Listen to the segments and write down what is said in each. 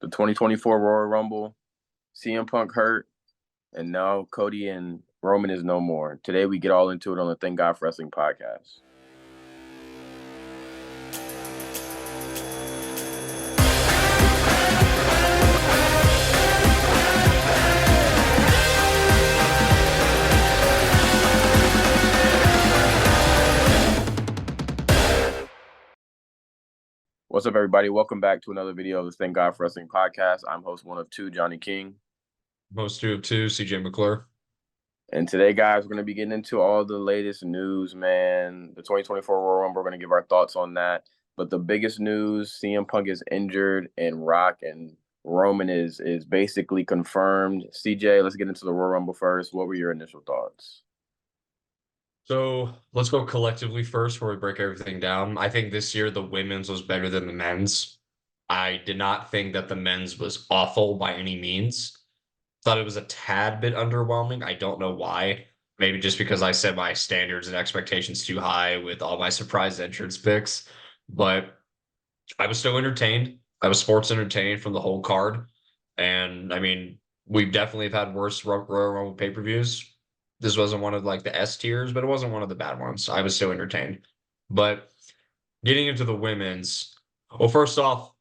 the 2024 Royal Rumble, CM Punk hurt, and now Cody and Roman is no more. Today we get all into it on the Thank God for Wrestling podcast. What's up, everybody? Welcome back to another video of the Thank God for Wrestling podcast. I'm host one of two, Johnny King. Host two of two, CJ McClure. And today, guys, we're going to be getting into all the latest news, man. The 2024 Royal Rumble, we're going to give our thoughts on that. But the biggest news, CM Punk is injured and Rock and Roman is basically confirmed. CJ, let's get into the Royal Rumble first. What were your initial thoughts? So let's go collectively first before we break everything down. I think this year the women's was better than the men's. I did not think that the men's was awful by any means. Thought it was a tad bit underwhelming. I don't know why. Maybe just because I set my standards and expectations too high with all my surprise entrance picks. But I was still entertained. I was sports entertained from the whole card. And I mean, we definitely have had worse Royal Rumble pay-per-views. This wasn't one of like the S tiers, but it wasn't one of the bad ones. I was still entertained. But getting into the women's, well, first off,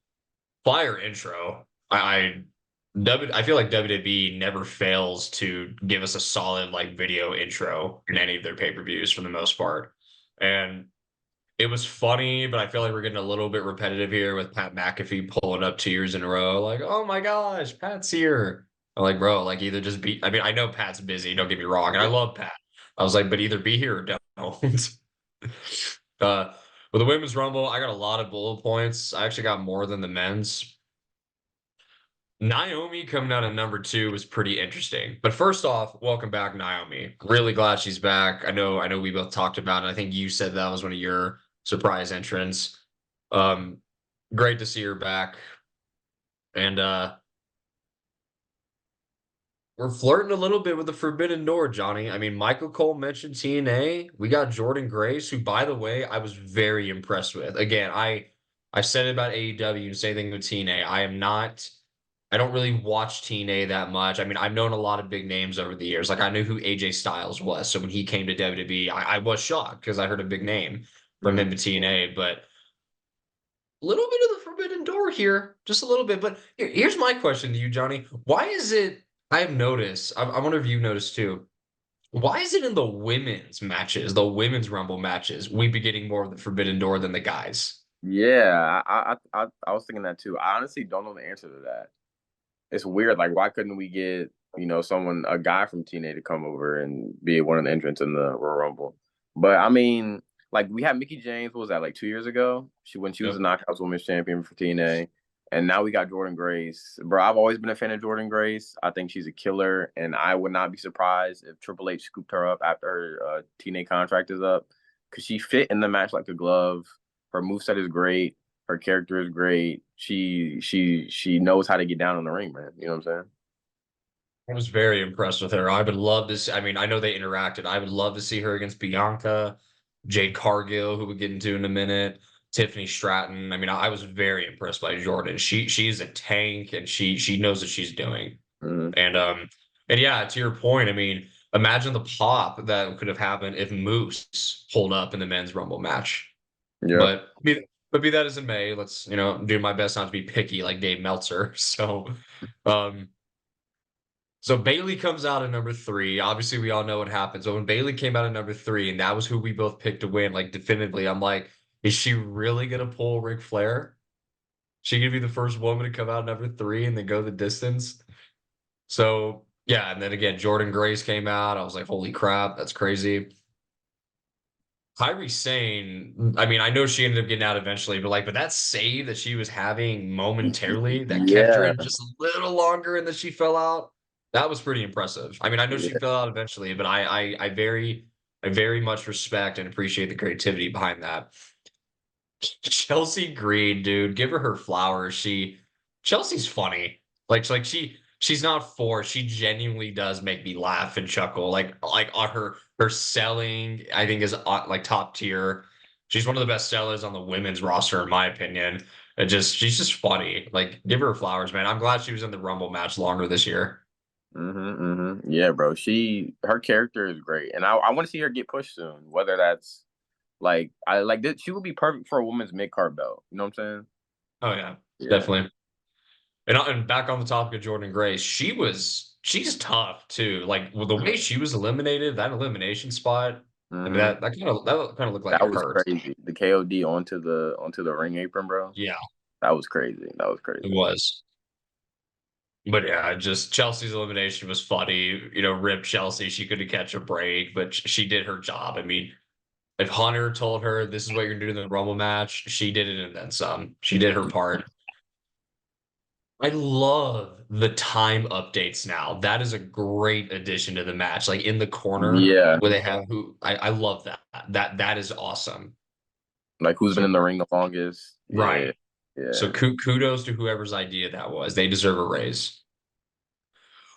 fire intro. I feel like WWE never fails to give us a solid like video intro in any of their pay-per-views for the most part. And it was funny, but I feel like we're getting a little bit repetitive here with Pat McAfee pulling up 2 years in a row. Like, oh my gosh, Pat's here. I'm like, bro, like either just be, I mean, I know Pat's busy, don't get me wrong, and I love Pat. I was like, but either be here or don't. With the women's rumble, I got a lot of bullet points. I actually got more than the men's. Naomi coming out at number 2 was pretty interesting. But first off, welcome back, Naomi. Really glad she's back. I know we both talked about it. I think you said that was one of your surprise entrants. Great to see her back. And we're flirting a little bit with the Forbidden Door, Johnny. I mean, Michael Cole mentioned TNA. We got Jordynne Grace, who, by the way, I was very impressed with. Again, I said it about AEW and same thing with TNA. I don't really watch TNA that much. I mean, I've known a lot of big names over the years. Like I knew who AJ Styles was. So when he came to WWE, I was shocked because I heard a big name from him to TNA. But a little bit of the Forbidden Door here, just a little bit. But here's my question to you, Johnny. Why is it? I have noticed. I wonder if you noticed too. Why is it in the women's matches, the women's Rumble matches, we be getting more of the Forbidden Door than the guys? Yeah, I was thinking that too. I honestly don't know the answer to that. It's weird. Like, why couldn't we get, a guy from TNA to come over and be one of the entrants in the Royal Rumble? But I mean, like, we had Mickie James, what was that, like 2 years ago? When she was a Knockouts Women's Champion for TNA. And now we got Jordynne Grace. Bro, I've always been a fan of Jordynne Grace. I think she's a killer, and I would not be surprised if Triple H scooped her up after her TNA contract is up, because she fit in the match like a glove. Her moveset is great. Her character is great. She knows how to get down in the ring, man. You know what I'm saying? I was very impressed with her. I would love to see, I mean, I know they interacted. I would love to see her against Bianca, Jade Cargill, who we'll get into in a minute, Tiffany Stratton. I mean, I was very impressed by Jordynne. She's a tank and she knows what she's doing. Mm-hmm. And yeah, to your point, I mean, imagine the pop that could have happened if Moose pulled up in the men's Rumble match. Yeah. But be that as it may, let's, do my best not to be picky like Dave Meltzer. So Bayley comes out at number 3. Obviously, we all know what happens. So when Bayley came out at number 3, and that was who we both picked to win, like definitively, I'm like, is she really gonna pull Ric Flair? She gonna be the first woman to come out at number 3 and then go the distance. So yeah, and then again, Jordynne Grace came out. I was like, holy crap, that's crazy. Kairi Sane, I mean, I know she ended up getting out eventually, but that save that she was having momentarily that kept her in just a little longer and then she fell out, that was pretty impressive. I mean, I know she fell out eventually, but I very much respect and appreciate the creativity behind that. Chelsea Green, dude, give her flowers. Chelsea's funny. She's not forced. She genuinely does make me laugh and chuckle. Like on her selling, I think is like top tier. She's one of the best sellers on the women's roster, in my opinion. She's just funny. Like, give her flowers, man. I'm glad she was in the Rumble match longer this year. Yeah, bro. Her character is great, and I want to see her get pushed soon. Whether that's like I like this, she would be perfect for a woman's mid card belt. You know what I'm saying? Oh yeah, Yeah. definitely. And back on the topic of Jordan Grace, she's tough too. Like with the way she was eliminated, that elimination spot. I mean hmm that kind of looked like it That was hurt. crazy. The KOD onto the ring apron, bro. Yeah, That was crazy. That was it crazy. was. But yeah, just Chelsea's elimination was funny. You know, rip Chelsea. She couldn't catch a break, but she did her job. I mean, if Hunter told her this is what you're doing in the Rumble match, she did it and then some. She did her part. I love the time updates now. That is a great addition to the match. Like in the corner Yeah. where they have who I love that. That is awesome. Like who's been So in the ring the longest? Yeah. right. So Yeah. kudos to whoever's idea that was. They deserve a raise.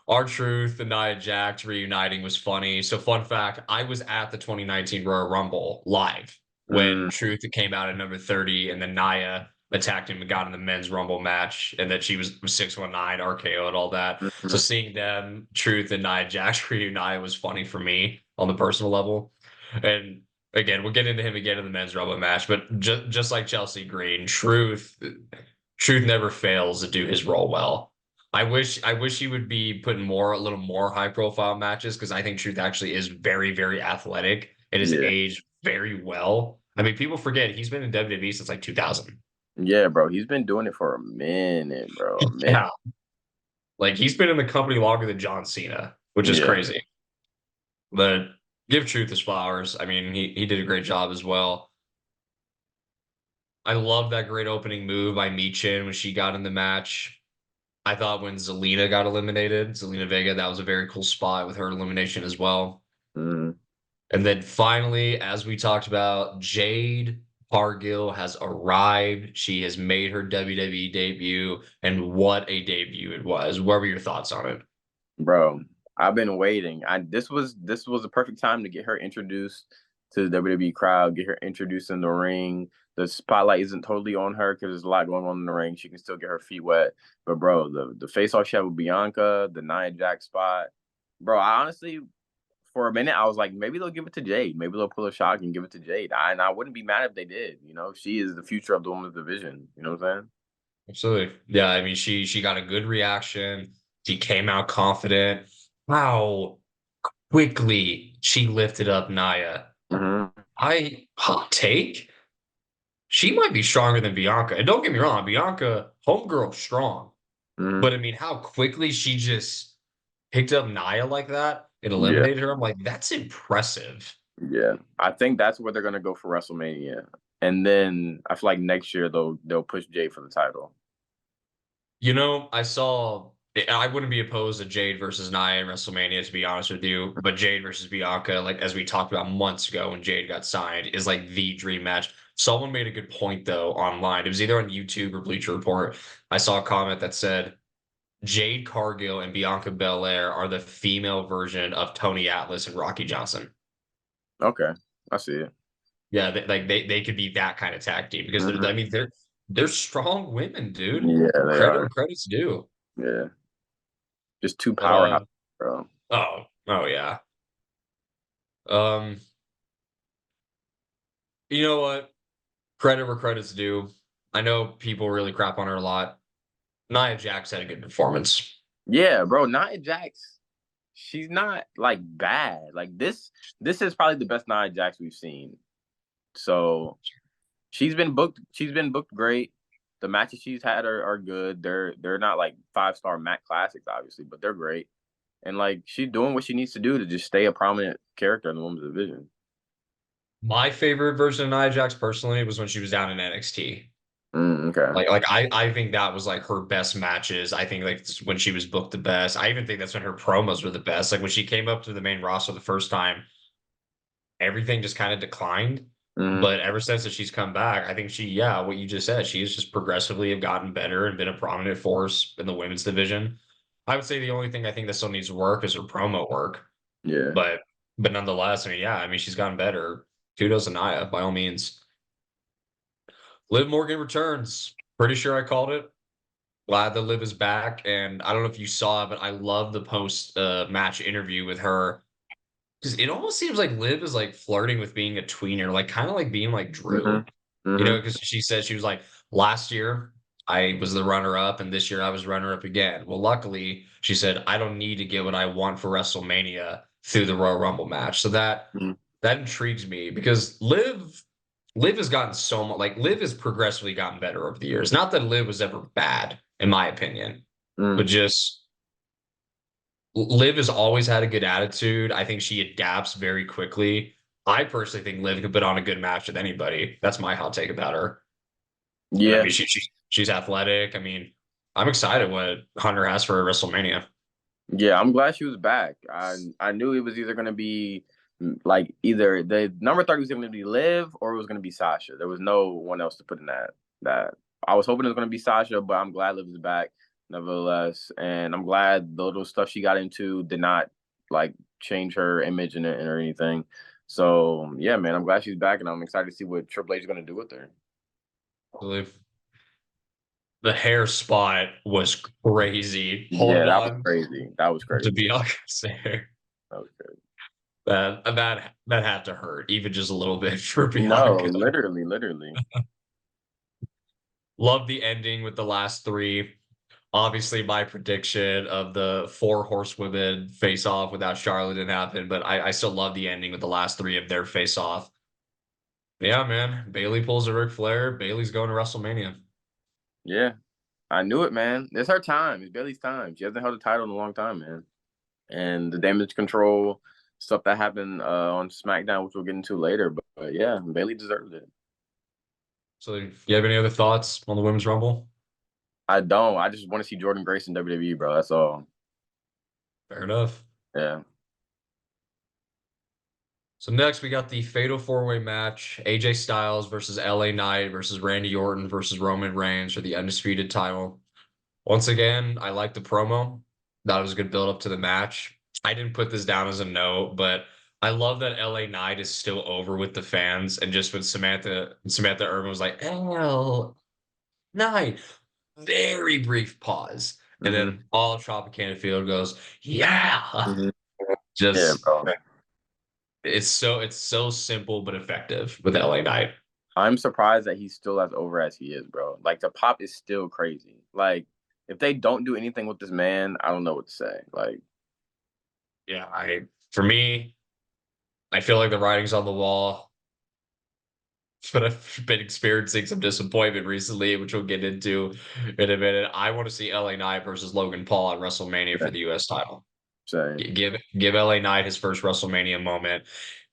R-Truth and Nia Jax reuniting was funny. So fun fact, I was at the 2019 Royal Rumble live when Mm, Truth came out at number 30 and then Nia attacked him and got in the men's Rumble match and that she was 619 RKO and all that. So mhm. seeing them, Truth and Nia Jax reunite was funny for me on the personal level. And again, we'll get into him again in the men's Rumble match, but just like Chelsea Green, Truth never fails to do his role well. I wish he would be putting a little more high profile matches because I think Truth actually is very, very athletic and has Yeah. aged very well. I mean, people forget he's been in WWE since like 2000. Yeah, bro. He's been doing it for a minute, bro. A minute. Yeah. Like he's been in the company longer than John Cena, which is Yeah. crazy. But give Truth his flowers. I mean, he did a great job as well. I love that great opening move by Michin when she got in the match. I thought when Zelina got eliminated, Zelina Vega, that was a very cool spot with her elimination as well. Mm, And then finally, as we talked about, Jade Cargill has arrived. She has made her WWE debut, and what a debut it was. What were your thoughts on it? bro. I've been waiting. I this was the perfect time to get her introduced to the WWE crowd, get her introduced in the ring. The spotlight isn't totally on her because there's a lot going on in the ring. She can still get her feet wet. But bro, the face off she had with Bianca, the Nia Jax spot, bro. I honestly, for a minute, I was like, maybe they'll give it to Jade. Maybe they'll pull a shock and give it to Jade. And I wouldn't be mad if they did. You know, she is the future of the women's division. You know what I'm saying? Absolutely. Yeah, I mean, she got a good reaction. She came out confident. How quickly she lifted up Nia. Hmm. Hot take. She might be stronger than Bianca. And don't get me wrong, Bianca, homegirl strong. Hmm. But I mean, how quickly she just picked up Nia like that and Yeah. eliminated her. I'm like, that's impressive. Yeah, I think that's where they're gonna go for WrestleMania, and then I feel like next year they'll push Jay for the title. You know, I wouldn't be opposed to Jade versus Nia in WrestleMania, to be honest with you. But Jade versus Bianca, like as we talked about months ago when Jade got signed, is like the dream match. Someone made a good point though online. It was either on YouTube or Bleacher Report. I saw a comment that said Jade Cargill and Bianca Belair are the female version of Tony Atlas and Rocky Johnson. Okay, I see it. Yeah, they could be that kind of tag team because Hmm. they're strong women, dude. Yeah, they Credit are. where credit's due. Yeah, just two But powerhouse, bro. oh yeah. Um, you know what? Credit where credit's due. I know people really crap on her a lot. Nia Jax had a good performance. Yeah, bro. Nia Jax, she's not like bad. Like this is probably the best Nia Jax we've seen. So she's been booked. She's been booked great. The matches she's had are good. They're not like 5-star Mac classics, obviously, but they're great. And like she's doing what she needs to do to just stay a prominent character in the women's division. My favorite version of Nia Jax personally was when she was down in NXT. Okay. I think that was like her best matches. I think like when she was booked the best. I even think that's when her promos were the best. Like when she came up to the main roster the first time, everything just kind of declined. Mm, But ever since that she's come back, I think yeah, what you just said, she has just progressively have gotten better and been a prominent force in the women's division. I would say the only thing I think that still needs work is her promo work. yeah. But nonetheless, I mean, yeah, I mean she's gotten better. Kudos to Nia by all means. Liv Morgan returns. Pretty sure I called it. Glad that Liv is back, and I don't know if you saw it, but I love the post match interview with her because it almost seems like Liv is like flirting with being a tweener, like kind of like being like Drew, Mhm. Mhm. because she said she was like last year I was the runner up, and this year I was runner up again. Well, luckily she said I don't need to get what I want for WrestleMania through the Royal Rumble match, so Mhm. that intrigues me because Liv has gotten so much like Liv has progressively gotten better over the years. Not that Liv was ever bad, in my opinion, but Mhm. just Liv has always had a good attitude. I think she adapts very quickly. I personally think Liv could put on a good match with anybody. That's my hot take about her. And I Yeah. mean, she's athletic. I mean, I'm excited what Hunter has for WrestleMania. Yeah, I'm glad she was back. I knew it was either gonna be like either the number 30 was gonna be Liv or it was gonna be Sasha. There was no one else to put in that. I was hoping it was gonna be Sasha, but I'm glad Liv is back nevertheless. And I'm glad the little stuff she got into did not like change her image in it or anything. So yeah, man, I'm glad she's back and I'm excited to see what Triple H is gonna do with her. Liv. The hair spot was crazy. Yeah, Hold that was on crazy. That was to crazy. Bianca's hair. That was crazy. That had to hurt, even just a little bit for No, Bianca. literally, literally. Love the ending with the last three. Obviously, my prediction of the four horsewomen face off without Charlotte didn't happen, but I still love the ending with the last three of their face off. Yeah, man. Bailey pulls a Ric Flair. Bailey's going to WrestleMania. Yeah. I knew it, man. It's her time. It's Bailey's time. She hasn't held a title in a long time, man. And the damage control stuff that happened on SmackDown, which we'll get into later. But yeah, Bailey deserved it. So, you have any other thoughts on the Women's Rumble? I don't. I just want to see Jordan Grace in WWE, bro. That's all. Fair enough. Yeah. So next we got the Fatal 4-Way match: AJ Styles versus LA Knight versus Randy Orton versus Roman Reigns for the undisputed title. Once again, I like the promo. That was a good build up to the match. I didn't put this down as a note, but I love that LA Knight is still over with the fans. And just when Samantha Irvin was like, L Knight, very brief pause. And Hmm. then all Tropicana Field goes, yeah. Hmm. Yeah, Just bro. it's so simple but effective with LA Knight. I'm surprised that he's still as over as he is, bro. Like the pop is still crazy. Like if they don't do anything with this man, I don't know what to say. Like, Yeah, for me, I feel like the writing's on the wall. But I've been experiencing some disappointment recently, which we'll get into in a minute. I want to see LA Knight versus Logan Paul at WrestleMania yeah, for the US title. saying. Give LA Knight his first WrestleMania moment.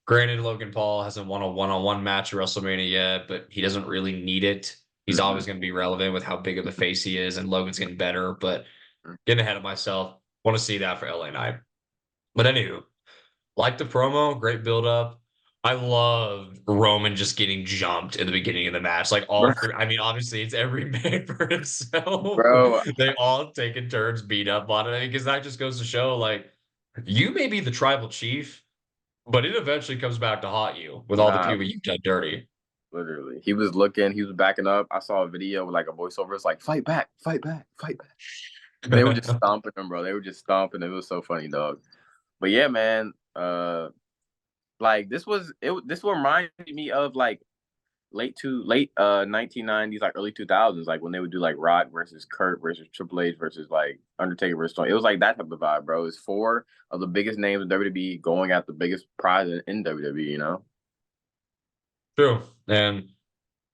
Granted, Logan Paul hasn't won a one-on-one match at WrestleMania yet, but he doesn't really need it. He's Hmm. always going to be relevant with how big of a face he is, and Logan's getting better. But getting ahead of myself, want to see that for LA Knight. But anywho, like the promo, great build up. I love Roman just getting jumped in the beginning of the match. Like all three, I mean, obviously it's every man for himself. Bro, They all taking turns beat up on it because that just goes to show like you may be the tribal chief, but it eventually comes back to haunt you with all the nah, people you've done dirty. literally. He was looking, he was backing up. I saw a video with like a voiceover. It's like, fight back, fight back, fight back. And they were just stomping him, bro. They were just stomping. It was so funny, dog. But yeah, man. Like this reminded me of like late 1990s, like early 2000s, like when they would do like Rock versus Kurt versus Triple H versus like Undertaker versus Stone. It was like that type of vibe, bro. It's four of the biggest names in WWE going at the biggest prize in WWE, you know? True. And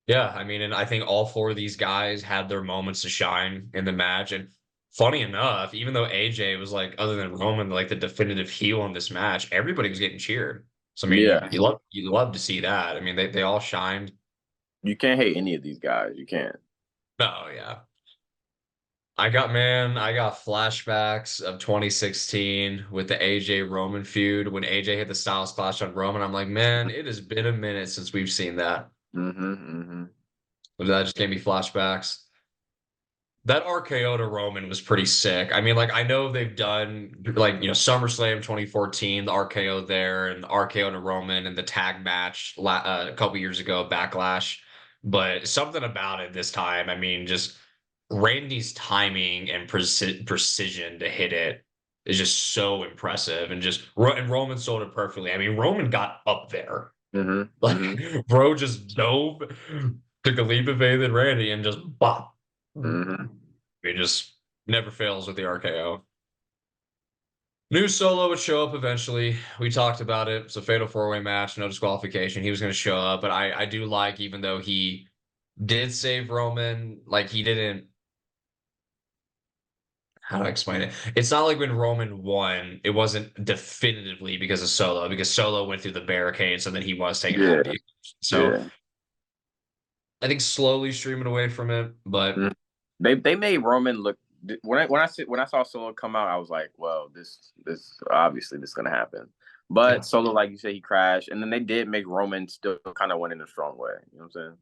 yeah, I mean, and I think all four of these guys had their moments to shine in the match. And funny enough, even though AJ was like, other than Roman, like the definitive heel in this match, everybody was getting cheered. So I mean, Yeah. you love to see that. I mean, they all shined. You can't hate any of these guys. You can't. Oh yeah. I got flashbacks of 2016 with the AJ Roman feud when AJ hit the Styles Clash on Roman. I'm like, man, it has been a minute since we've seen that. Mm-hmm. Mm-hmm. But that just gave me flashbacks. That RKO to Roman was pretty sick. I mean, like I know they've done like SummerSlam 2014, the RKO there, and the RKO to Roman and the tag match a couple years ago, Backlash. but something about it this time. I mean, just Randy's timing and precision to hit it is just so impressive, and and Roman sold it perfectly. I mean, Roman got up there, Mm-hmm. like Mm-hmm. bro just dove, took a leap of faith at Randy, and just bop. Mm-hmm. It just never fails with the RKO. New Solo would show up eventually. We talked about it. It's a fatal four-way match, no disqualification. He was going to show up, but I do like, even though he did save Roman, like he didn't. How do I explain it? It's not like when Roman won, it wasn't definitively because of Solo, because Solo went through the barricade, so then he was taking Yeah. half the. So Yeah. I think slowly streaming away from it, but Mm. They made Roman look when I saw Solo come out, I was like, well, this obviously this is gonna happen. yeah. But Solo, like you said, he crashed, and then they did make Roman still kind of win in a strong way. You know what I'm saying?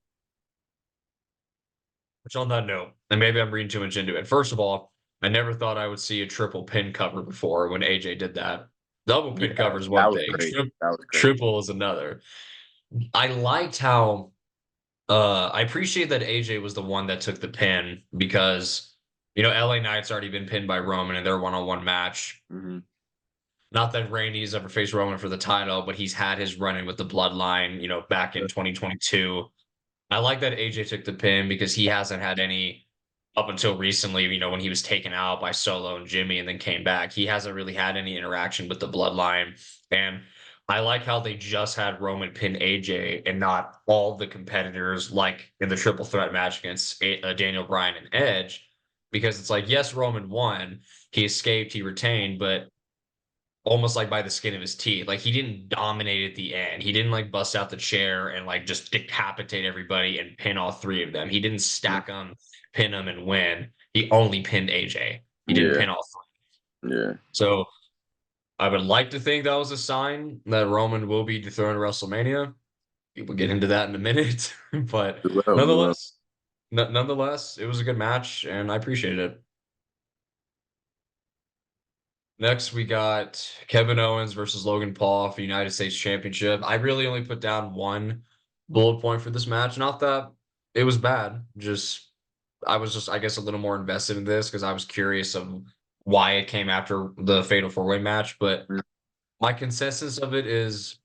Which on that note, and maybe I'm reading too much into it. First of all, I never thought I would see a triple pin cover before when AJ did that. Double pin Yeah, cover is that one was thing. crazy. That was crazy. Triple is another. I liked how I appreciate that AJ was the one that took the pin because LA Knight's already been pinned by Roman in their one-on-one match. Mm-hmm. Not that Randy's ever faced Roman for the title, but he's had his run-in with the Bloodline, back in 2022. I like that AJ took the pin because he hasn't had any up until recently, when he was taken out by Solo and Jimmy and then came back. He hasn't really had any interaction with the Bloodline. And I like how they just had Roman pin AJ and not all the competitors, like in the triple threat match against Daniel Bryan and Edge, because it's like, yes, Roman won, he escaped, he retained, but almost like by the skin of his teeth. Like he didn't dominate at the end. He didn't like bust out the chair and like just decapitate everybody and pin all three of them. He didn't stack them, pin them, and win. He only pinned AJ. He didn't Yeah. pin all three. Yeah. So I would like to think that was a sign that Roman will be dethroned at WrestleMania. We'll get into that in a minute, but We will. We will. nonetheless, nonetheless, it was a good match and I appreciated it. Next, we got Kevin Owens versus Logan Paul for United States Championship. I really only put down one bullet point for this match. Not that it was bad, just I was just, I guess, a little more invested in this because I was curious of why it came after the Fatal Four-Way match. But Mm. my consensus of it is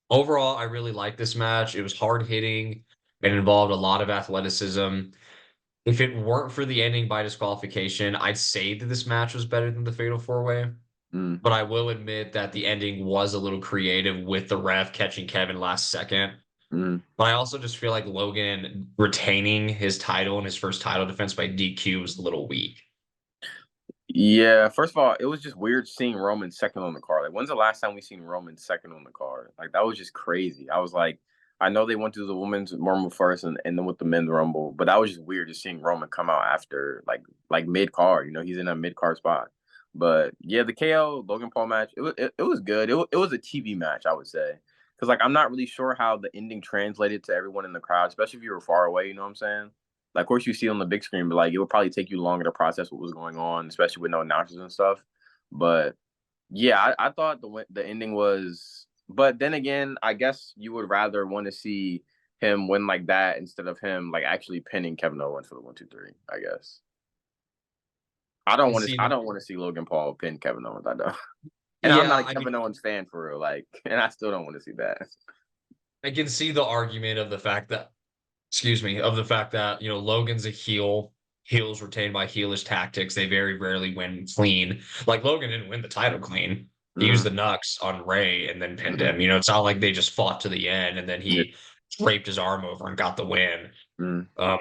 overall, I really liked this match. It was hard hitting. It involved a lot of athleticism. If it weren't for the ending by disqualification, I'd say that this match was better than the Fatal Four-Way. Mm. But I will admit that the ending was a little creative with the ref catching Kevin last second. Mm. But I also just feel like Logan retaining his title and his first title defense by DQ was a little weak. Yeah, first of all, it was just weird seeing Roman second on the card. Like, when's the last time we seen Roman second on the card? Like, that was just crazy. I was like, I know they went through the women's rumble first and then with the men's rumble, but that was just weird just seeing Roman come out after like mid card. He's in a mid card spot. But yeah, the KO Logan Paul match, it was good. It was a TV match, I would say, because like I'm not really sure how the ending translated to everyone in the crowd, especially if you were far away. You know what I'm saying? Like, of course, you see it on the big screen, but like it would probably take you longer to process what was going on, especially with no announcers and stuff. But yeah, I thought the ending was. But then again, I guess you would rather want to see him win like that instead of him like actually pinning Kevin Owens for the 1, 2, 3. I guess And see, I don't want to see Logan Paul pin Kevin Owens. I don't. And I'm not yeah, a I mean, Kevin Owens fan for real. Like, and I still don't want to see that. I can see the argument of the fact that, excuse me, of the fact that, Logan's a heel. Heels retained by heelish tactics. They very rarely win clean. Like Logan didn't win the title clean. He used the Mm-hmm. Nux on Ray and then pinned Mm-hmm. him. It's not like they just fought to the end and then Yeah. he draped his arm over and got the win. Mm-hmm. Um,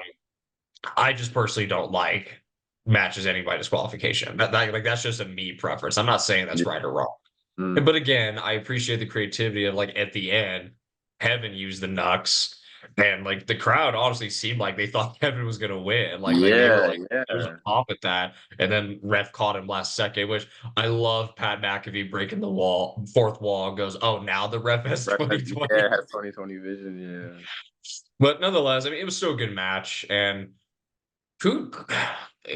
I just personally don't like matches ending by disqualification. Like that's just a me preference. I'm not saying that's Yeah. right or wrong. Mm-hmm. But again, I appreciate the creativity of like at the end, Kevin used the Nux, and like the crowd honestly seemed like they thought Kevin was gonna win. Like they were Yeah. like, there's a Yeah. pop at that. And then ref caught him last second, which I love Pat McAfee breaking the fourth wall, and goes, oh, now the ref has Yeah, 2020. has 2020 vision. Yeah. But nonetheless, I mean, it was still a good match. And who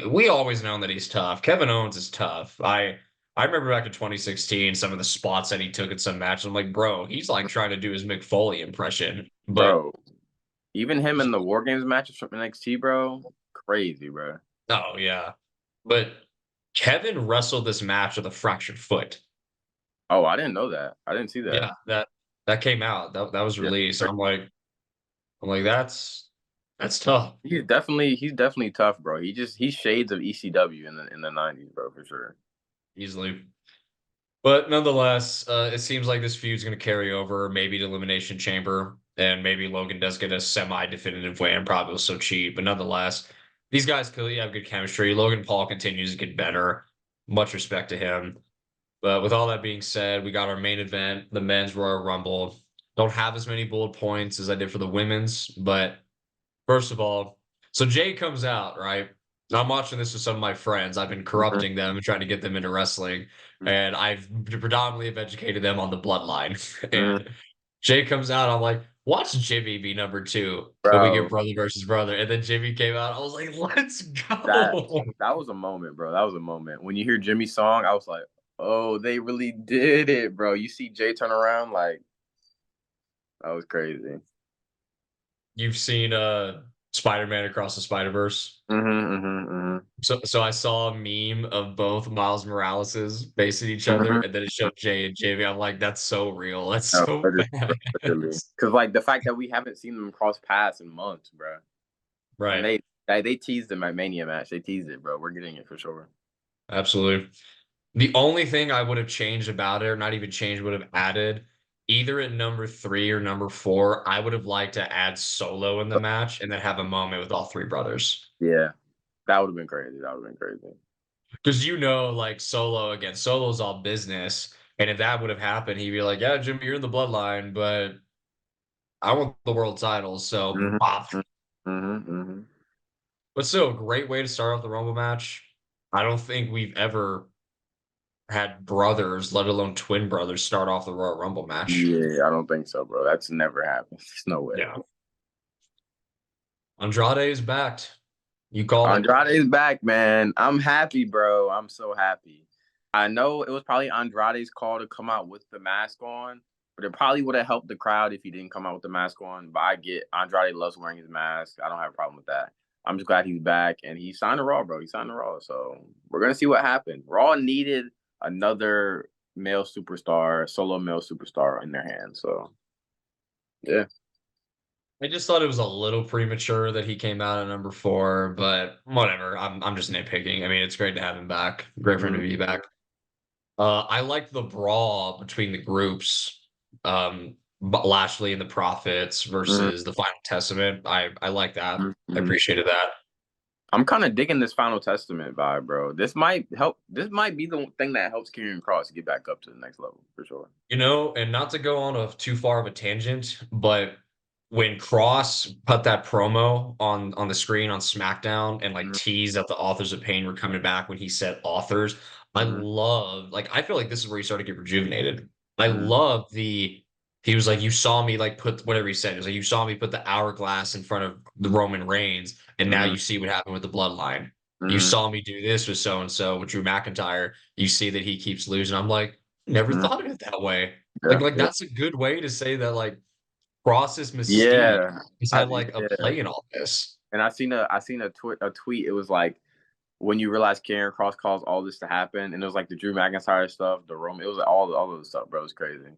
we always known that he's tough. Kevin Owens is tough. I remember back in 2016, some of the spots that he took in some matches. I'm like, bro, he's like trying to do his Mick Foley impression. But Bro. Even him in the War Games matches from NXT, bro, crazy, bro. Oh yeah, but Kevin wrestled this match with a fractured foot. Oh, I didn't know that. I didn't see that. Yeah, that came out. That was Yeah, released. I'm like that's tough. he's definitely tough, bro. He's shades of ECW in the '90s, bro, for sure. Easily. But nonetheless, it seems like this feud's going to carry over, maybe to Elimination Chamber, and maybe Logan does get a semi-definitive win. Probably was so cheap, but nonetheless, these guys clearly have good chemistry. Logan Paul continues to get better. Much respect to him. But with all that being said, we got our main event, the men's Royal Rumble. Don't have as many bullet points as I did for the women's, but first of all, so Jay comes out, right? I'm watching this with some of my friends. I've been Mhm, corrupting them and trying to get them into wrestling, mhm, and I've predominantly have educated them on the bloodline. mhm. And Jay comes out, I'm like, watch Jimmy be number two when we get Bro, brother versus brother. And then Jimmy came out. I was like, let's that go. that was a moment, bro. That was a moment. When you hear Jimmy's song, I was like, oh, they really did it, bro. You see Jay turn around, like that was crazy. You've seen Spider-Man Across the Spider-Verse. Mm-hmm. So I saw a meme of both Miles Moraleses facing each other, Mm-hmm. and then it showed Jay and Jamie. I'm like, that's so real. That's No, so literally. badass. Because like the fact that we haven't seen them cross paths in months, bro. And Right. they teased them at Mania match. They teased it, bro. We're getting it for sure. Absolutely. The only thing I would have changed about it, or not even changed, would have added either at number 3 or number 4, I would have liked to add Solo in the match and then have a moment with all three brothers. Yeah, that would have been crazy. That would have been crazy. Because like Solo again, Solo's all business. And if that would have happened, he'd be like, yeah, Jimmy, you're in the bloodline, but I want the world title. So, Mm-hmm. pop. Mm-hmm. But still, a great way to start off the Rumble match. I don't think we've ever had brothers, let alone twin brothers, start off the Royal Rumble match. Yeah, I don't think so, bro. That's never happened. There's no way. Yeah. Andrade is backed. You called it. Andrade's back, man. I'm happy, bro. I'm so happy. I know it was probably Andrade's call to come out with the mask on, but it probably would have helped the crowd if he didn't come out with the mask on. But I get Andrade loves wearing his mask. I don't have a problem with that. I'm just glad he's back and he signed a Raw, bro. He signed a Raw. So we're gonna see what happens. Raw needed another male superstar, solo male superstar in their hands. So yeah. I just thought it was a little premature that he came out at number 4, but whatever. I'm just nitpicking. I mean, it's great to have him back. Great for him to Mhm. be back. I liked the brawl between the groups. Lashley and the Prophets Mhm. versus the Final Testament. I like that. I Mhm. appreciated that. I'm kind of digging this Final Testament vibe, bro. This might help. This might be the thing that helps Karrion Cross get back up to the next level for sure. And not to go on too far of a tangent, but when Cross put that promo on the screen on SmackDown and like Mhm. teased that the Authors of Pain were coming back when he said authors, Mhm. I feel like this is where he started to get rejuvenated. I Mhm. love he was like, you saw me like put whatever he said. He was like, you saw me put the hourglass in front of the Roman Reigns, and now Mhm. you see what happened with the bloodline. You Mhm. saw me do this with so and so with Drew McIntyre. You see that he keeps losing. I'm like, never Mhm. thought of it that way. Yeah. Yeah. That's a good way to say that like Cross's mystique Yeah. has I, had like a yeah. play in all this. And I seen a tweet. It was like when you realize Karrion Cross caused all this to happen, and it was like the Drew McIntyre stuff, the Roman. It was all of the stuff, bro. It's crazy.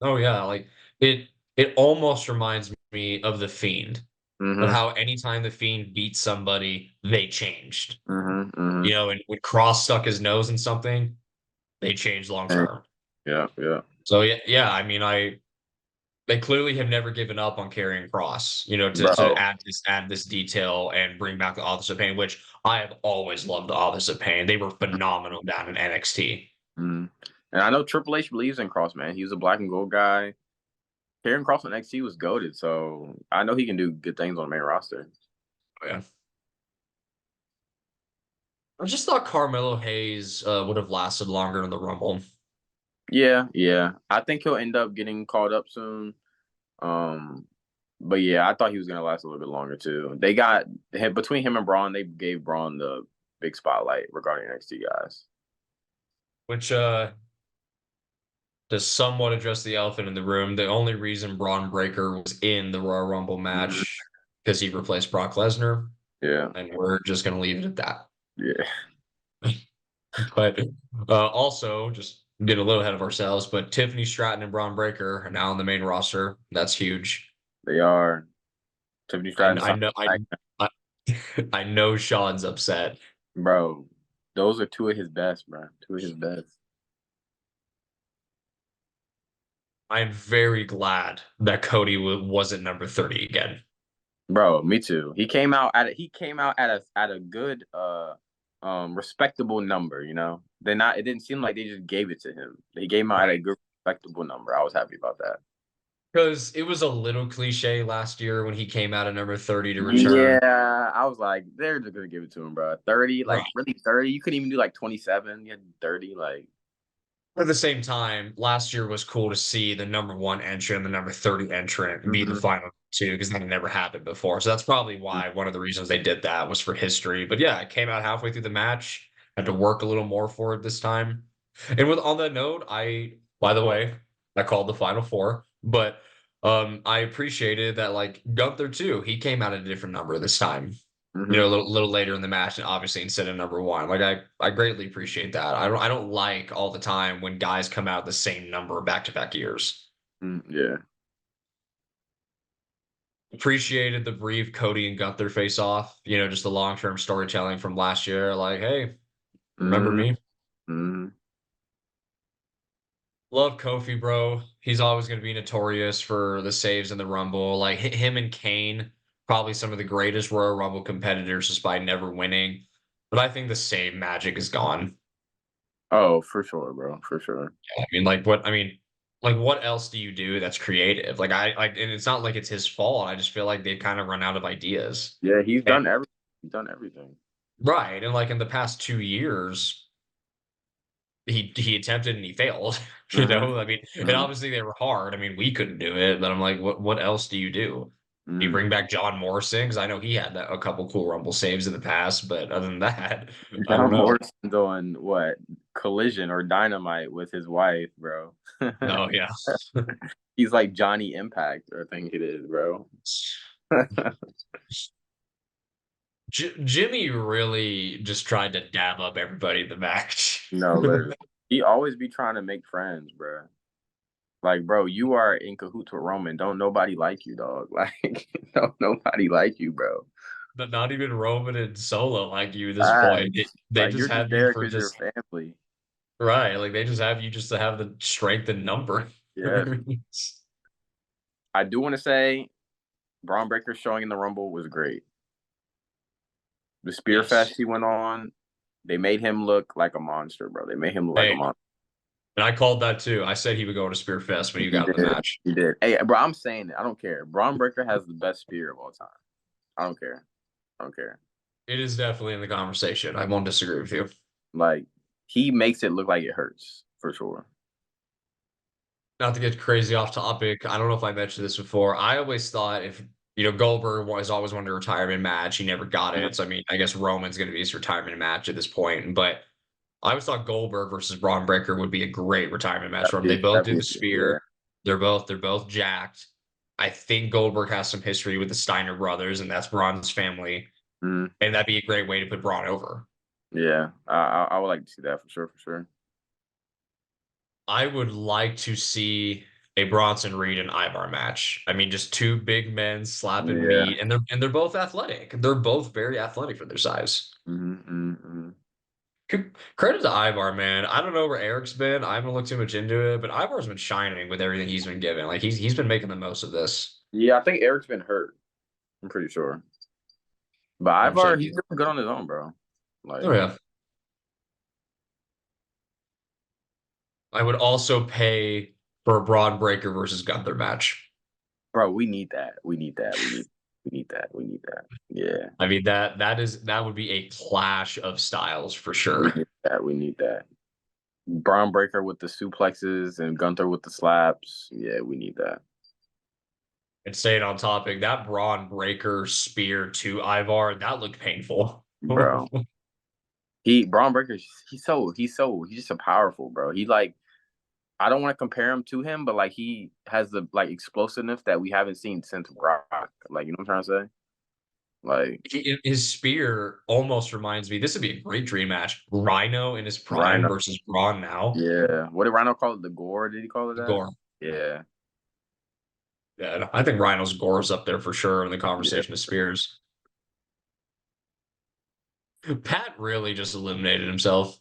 Oh yeah, like it almost reminds me of the Fiend, of Mhm. how anytime the Fiend beats somebody, they changed. Mhm. Mhm. And when Cross stuck his nose in something, they changed long term. Yeah. Yeah. So yeah, I mean they clearly have never given up on carrying Cross, to Bro. add this detail and bring back the Authors of Pain, which I have always loved the Authors of Pain. They were phenomenal down in NXT. Mhm. And I know Triple H believes in Cross, man. He was a black and gold guy. Karrion Cross on NXT was goaded, so I know he can do good things on the main roster. Oh, yeah. I just thought Carmelo Hayes would have lasted longer in the Rumble. Yeah, yeah. I think he'll end up getting called up soon. Um, but yeah, I thought he was gonna last a little bit longer too. They got between him and Braun, they gave Braun the big spotlight regarding NXT guys. Which to somewhat address the elephant in the room. The only reason Braun Breaker was in the Royal Rumble Mhm. match because he replaced Brock Lesnar, Yeah. and we're just gonna leave it at that. Yeah. But also, just getting a little ahead of ourselves, but Tiffany Stratton and Braun Breaker are now on the main roster. That's huge. They are. Tiffany I, Stratton I signed know back. I, I know Sean's upset. Bro, those are two of his best, bro. Two of his best. I am very glad that Cody wasn't number 30 again. Bro, me too. He came out at a good respectable number, you know. It didn't seem like they just gave it to him. They gave him out at a Right. good respectable number. I was happy about that. Because it was a little cliche last year when he came out at number 30 to return. Yeah, I was like, they're just gonna give it to him, bro. 30, like Right. really 30. You couldn't even do like 27. You had 30, like At the same time, last year was cool to see the number one entrant and the number 30 entrant be the mhm, final two because that had never happened before. So that's probably why one of the reasons they did that was for history. But yeah, it came out halfway through the match. Had to work a little more for it this time. And with on that note, by the way, I called the final four, but I appreciated that like Gunther too, he came out at a different number this time. mhm. A little later in the match, and obviously instead of number one. Like I greatly appreciate that. I don't like all the time when guys come out the same number back to back years. Yeah. Appreciated the brief Cody and Gunther face off. Just the long term storytelling from last year. Like, hey, remember Mhm, me? mhm. Love Kofi, bro. He's always going to be notorious for the saves in the Rumble. Like him and Kane, probably some of the greatest Royal Rumble competitors, despite never winning. But I think the save magic is gone. Oh, for sure, bro. For sure. What else do you do that's creative? And it's not like it's his fault. I just feel like they've kind of run out of ideas. Yeah, And he's done everything. right, and like in the past 2 years, he attempted and he failed. Mhm, And mhm, obviously they were hard. I mean, we couldn't do it, but I'm like, what else do you do? Do you mhm. bring back John Morrison? Because I know he had a couple cool Rumble saves in the past, but other than that, I don't John know. Morrison doing what? Collision or Dynamite with his wife, bro. No, yeah. He's like Johnny Impact, I think it is, bro. Jimmy really just tried to dab up everybody in the match. No, literally. He always be trying to make friends, bro. Like, bro, you are in cahoots with Roman. Don't nobody like you, dog. Like, don't nobody like you, bro. But not even Roman and Solo like you at this point. Facts. They Like, just you're just have you there for because you're just family. right. Like they just have you just to have the strength and number. Yeah. I do want to say Braun Breaker showing in the Rumble was great. The Spear Yes. Fest he went on, they made him look like a monster, bro. They made him look like a Hey, monster. and I called that too. I said he would go to Spearfest when you He got in the did. match. He did. Hey, bro, I'm saying it. I don't care. Braun Breaker has the best spear of all time. I don't care. I don't care. It is definitely in the conversation. I won't disagree with you. Like, he makes it look like it hurts for sure. Not to get crazy off topic, I don't know if I mentioned this before. I always thought if Goldberg was always wanted a retirement match, he never got Mhm. it. So I mean, I guess Roman's going to be his retirement match at this point. But I always thought Goldberg versus Braun Breaker would be a great retirement match for him. They both do the Yeah. spear. They're both jacked. I think Goldberg has some history with the Steiner brothers, and that's Braun's family, Mhm. and that'd be a great way to put Braun over. Yeah. I would like to see that for sure. For sure. I would like to see a Bronson Reed and Ivar match. I mean, just two big men slapping Yeah. meat, and they're both athletic. They're both very athletic for their size. Mm-hmm. Credit to Ivar, man. I don't know where Eric's been. I haven't looked too much into it, but Ivar's been shining with everything he's been given. Like he's been making the most of this. Yeah, I think Eric's been hurt. I'm pretty sure. But Ivar, 100%. he's doing good on his own, bro. Oh Like, yeah. I would also pay for a Braun Breaker versus Gunther match. bro, we need that. We need that. We need that. We need that. Yeah. I mean that would be a clash of styles for We sure. need that. We need that. Braun Breaker with the suplexes and Gunther with the slaps. Yeah, we need that. And staying on topic, that Braun Breaker spear to Ivar, that looked painful. Bro. Braun Breaker, he's just a powerful, bro. He like I don't want to compare him to him, but like he has the like explosiveness that we haven't seen since Brock. Like, you know what I'm trying to say? Like His spear almost reminds me. This would be a great dream match. Rhino in his prime Rhino. versus Braun now. Yeah. What did Rhino call it? The gore? Did he call it that? Gore. Yeah. Yeah, I think Rhino's Gore's up there for sure in the Yeah. conversation of spears. Pat really just eliminated himself.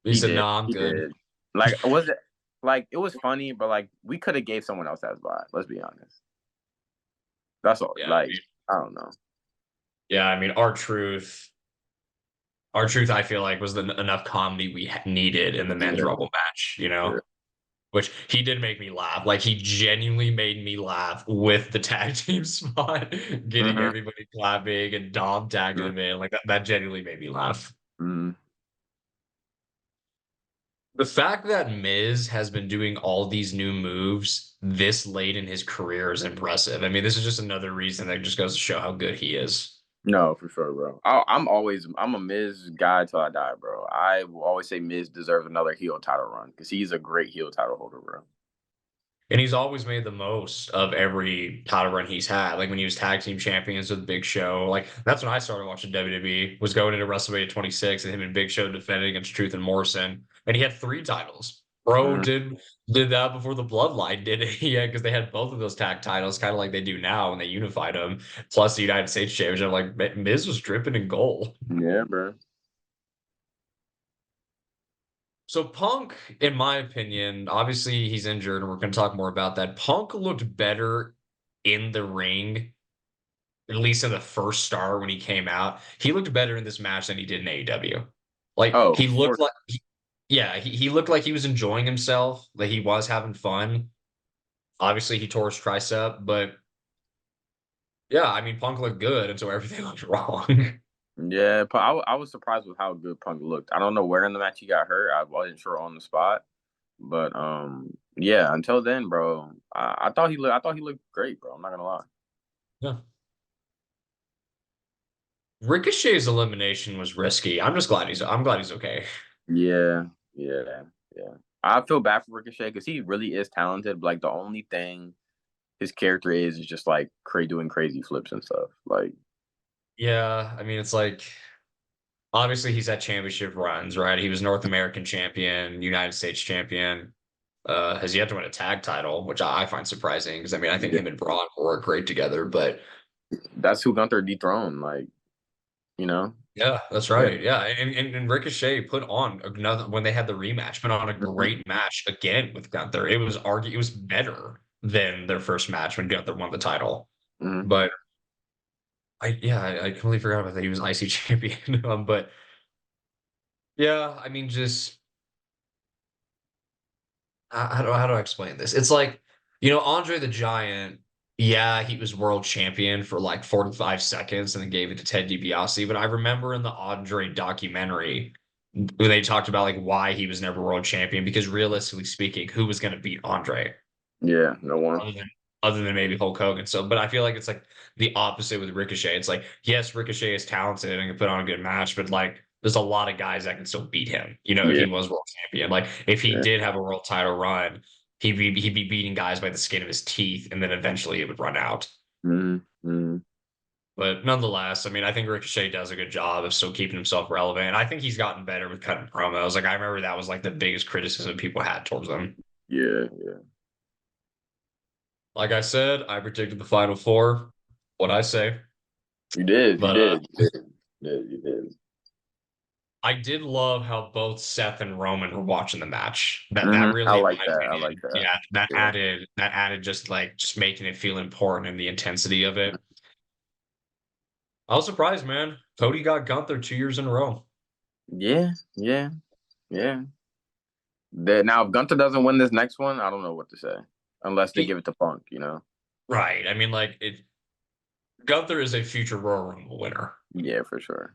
He He said, did. "No, I'm He good." did. Like, was it like it was funny, but like we could have gave someone else that spot. Let's be honest. That's all. Yeah, Like, I don't know. yeah. I mean, our truth. I feel like was enough comedy we needed in the men's Yeah. Rumble match. Yeah. Which he did make me laugh. Like he genuinely made me laugh with the tag team spot, getting Mm-hmm. everybody clapping and Dom tagging him in. Like that genuinely made me laugh. Mm-hmm. The fact that Miz has been doing all these new moves this late in his career is impressive. I mean, this is just another reason that just goes to show how good he is. No, for sure, bro. I'm a Miz guy till I die, bro. I will always say Miz deserves another heel title run because he's a great heel title holder, bro. And he's always made the most of every title run he's had. Like when he was tag team champions with Big Show. Like that's when I started watching WWE, was going into WrestleMania 26 and him and Big Show defending against Truth and Morrison. And he had 3 titles. Bro Mhm. did that before the Bloodline did it. Yeah, because they had both of those tag titles, kind of like they do now when they unified them, plus the United States Championship. Like Miz was dripping in gold. Yeah, bro. So Punk, in my opinion, obviously he's injured, and we're going to talk more about that. Punk looked better in the ring, at least in the first star when he came out. He looked better in this match than he did in AEW. Like Oh, he for looked like, yeah, he looked like he was enjoying himself, like he was having fun. Obviously, he tore his tricep, but yeah, I mean, Punk looked good until everything looked wrong. yeah, but I was surprised with how good Punk looked. I don't know where in the match he got hurt. I wasn't sure on the spot, but yeah. Until then, bro, I thought he looked great, bro. I'm not gonna lie. Yeah. Ricochet's elimination was risky. I'm glad he's okay. Yeah, yeah, yeah. I feel bad for Ricochet because he really is talented. But, like the only thing his character is just like doing crazy flips and stuff. Like, Yeah, I mean, it's like obviously he's had championship runs, right? He was North American champion, United States champion. Has yet to win a tag title, which I find surprising because I mean I think yeah, him and Braun work great together. But that's who Gunther dethroned. Like, you know, yeah, that's yeah. right. Yeah, and Ricochet put on another when they had the rematch, put on a Mhm, great match again with Gunther. It was better than their first match when Gunther won the title. mhm. But I completely forgot about that. He was IC champion. But yeah, I mean just how do I explain this? It's like, Andre the Giant, yeah, he was world champion for like 45 seconds and then gave it to Ted DiBiase. But I remember in the Andre documentary when they talked about like why he was never world champion, because realistically speaking, who was going to beat Andre Yeah, no one. other than other than maybe Hulk Hogan? So, but I feel like it's like the opposite with Ricochet. It's like, yes, Ricochet is talented and can put on a good match, but like there's a lot of guys that can still beat him, if Yeah, he was world champion. Like if he yeah. did have a world title run, he'd be beating guys by the skin of his teeth, and then eventually it would run out. Mhm, mhm. But nonetheless, I mean, I think Ricochet does a good job of still keeping himself relevant. I think he's gotten better with cutting promos. Like I remember that was like the biggest criticism people had towards him. Yeah, yeah. Like I said, I predicted the final four. What I say. You did, you But did, you did, you did. I did love how both Seth and Roman were watching the match. That I really, in like my that. I like opinion, that. yeah, that Yeah. added that added just making it feel important and the intensity of it. I was surprised, man. Cody got Gunther 2 years in a row. Yeah, yeah, yeah. That now, if Gunther doesn't win this next one, I don't know what to say, unless they He, give it to Punk. You know? right. I mean, like it. Gunther is a future Royal Rumble winner. Yeah, for sure.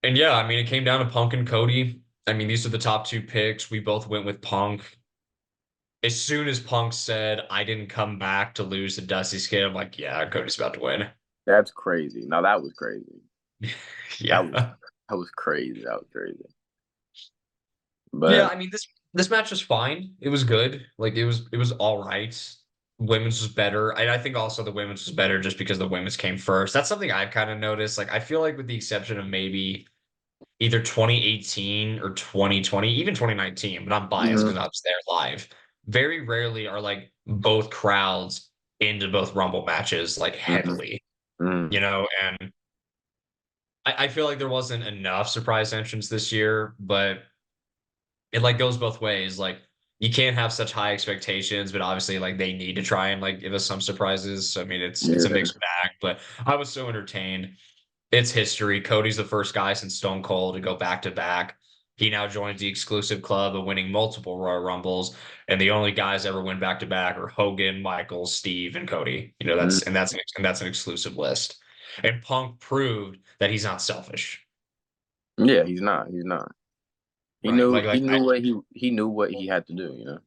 And yeah, I mean, it came down to Punk and Cody. I mean, these are the top two picks. We both went with Punk. As soon as Punk said, I didn't come back to lose the Dusty Skid, I'm like, yeah, Cody's about to win. That's crazy. Now that was crazy. That was Yeah. that was crazy. That was crazy. Yeah, But I mean this match was fine. It was good. Like it was all right. women's was better. And I think also the women's was better just because the women's came first. That's something I've kind of noticed. Like I feel like with the exception of maybe either 2018 or 2020, even 2019, but I'm biased because Mhm. I was there live. Very rarely are like both crowds into both Rumble matches like Mhm. heavily, Mhm. and I feel like there wasn't enough surprise entrance this year, but it like goes both ways. Like you can't have such high expectations, but obviously like they need to try and like give us some surprises. So I mean it's a Yeah. mixed bag, but I was so entertained. It's history. Cody's the first guy since Stone Cold to go back to back. He now joins the exclusive club of winning multiple Royal Rumbles, and the only guys ever win back to back are Hogan, Michaels, Steve, and Cody. You know Mhm. that's an exclusive list. And Punk proved that he's not selfish, Yeah, he's not. He's not. He right? knew Like he like knew what he knew what he had to do, you know.